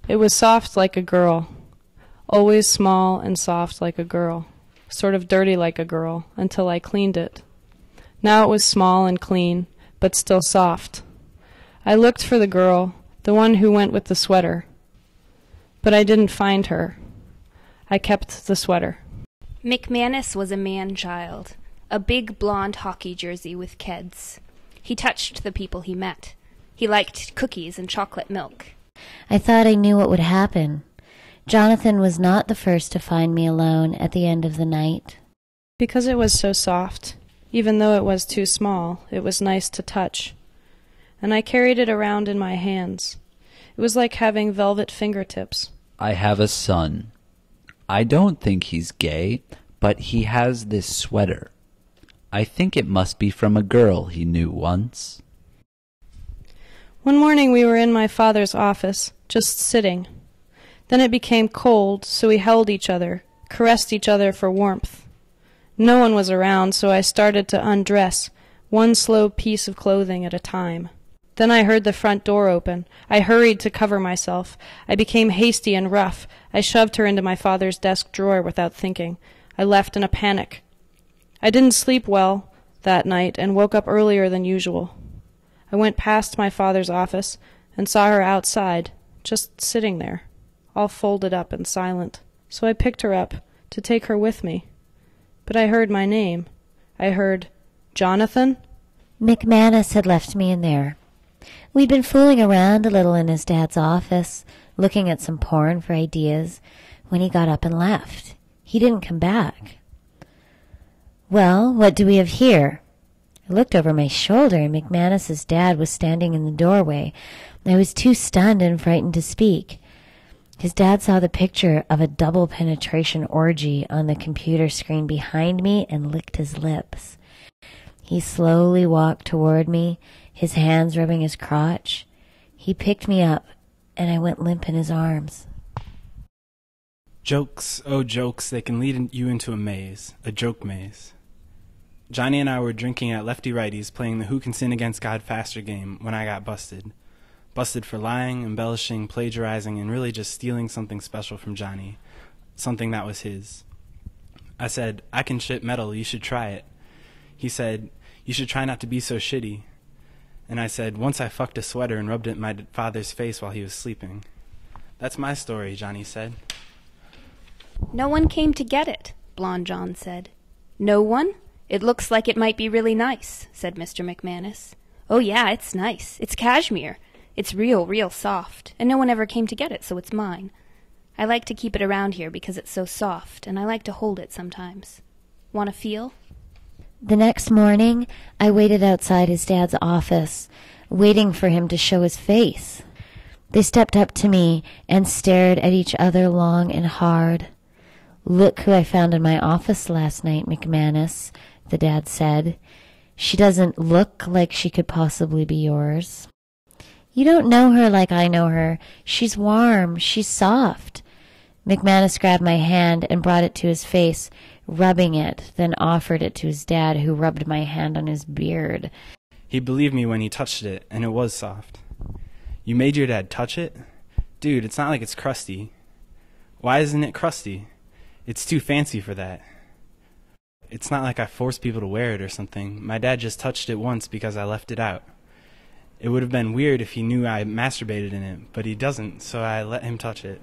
It was soft like a girl, always small and soft like a girl, sort of dirty like a girl, until I cleaned it. Now it was small and clean, but still soft. I looked for the girl, the one who went with the sweater, but I didn't find her. I kept the sweater. McManus was a man-child, a big blonde hockey jersey with keds. He touched the people he met. He liked cookies and chocolate milk. I thought I knew what would happen. Jonathan was not the first to find me alone at the end of the night. Because it was so soft, even though it was too small, it was nice to touch. And I carried it around in my hands. It was like having velvet fingertips. I have a son. I don't think he's gay, but he has this sweater. I think it must be from a girl he knew once. One morning we were in my father's office, just sitting. Then it became cold, so we held each other, caressed each other for warmth. No one was around, so I started to undress, one slow piece of clothing at a time. Then I heard the front door open. I hurried to cover myself. I became hasty and rough. I shoved her into my father's desk drawer without thinking. I left in a panic. I didn't sleep well that night and woke up earlier than usual. I went past my father's office and saw her outside, just sitting there, all folded up and silent. So I picked her up to take her with me. But I heard my name. I heard, "Jonathan?" McManus had left me in there. We'd been fooling around a little in his dad's office, looking at some porn for ideas, when he got up and left. He didn't come back. Well, what do we have here? I looked over my shoulder, and McManus's dad was standing in the doorway. I was too stunned and frightened to speak. His dad saw the picture of a double penetration orgy on the computer screen behind me and licked his lips. He slowly walked toward me, his hands rubbing his crotch. He picked me up, and I went limp in his arms. Jokes, oh jokes, they can lead you into a maze, a joke maze. Johnny and I were drinking at Lefty Righty's playing the Who Can Sin Against God Faster game when I got busted. Busted for lying, embellishing, plagiarizing, and really just stealing something special from Johnny. Something that was his. I said, "I can shit metal, you should try it." He said, "You should try not to be so shitty." And I said, "Once I fucked a sweater and rubbed it in my father's face while he was sleeping." "That's my story," Johnny said. No one came to get it, Blonde John said. No one? It looks like it might be really nice, said Mr. McManus. Oh yeah, it's nice. It's cashmere. It's real soft, and no one ever came to get it, so it's mine. I like to keep it around here because it's so soft, and I like to hold it sometimes. Want to feel? The next morning, I waited outside his dad's office, waiting for him to show his face. They stepped up to me and stared at each other long and hard. "Look who I found in my office last night, McManus," the dad said. "She doesn't look like she could possibly be yours. You don't know her like I know her. She's warm. She's soft." McManus grabbed my hand and brought it to his face, rubbing it, then offered it to his dad, who rubbed my hand on his beard. He believed me when he touched it, and it was soft. "You made your dad touch it? Dude, it's not like it's crusty." "Why isn't it crusty?" "It's too fancy for that." "It's not like I forced people to wear it or something. My dad just touched it once because I left it out. It would have been weird if he knew I masturbated in it, but he doesn't, so I let him touch it."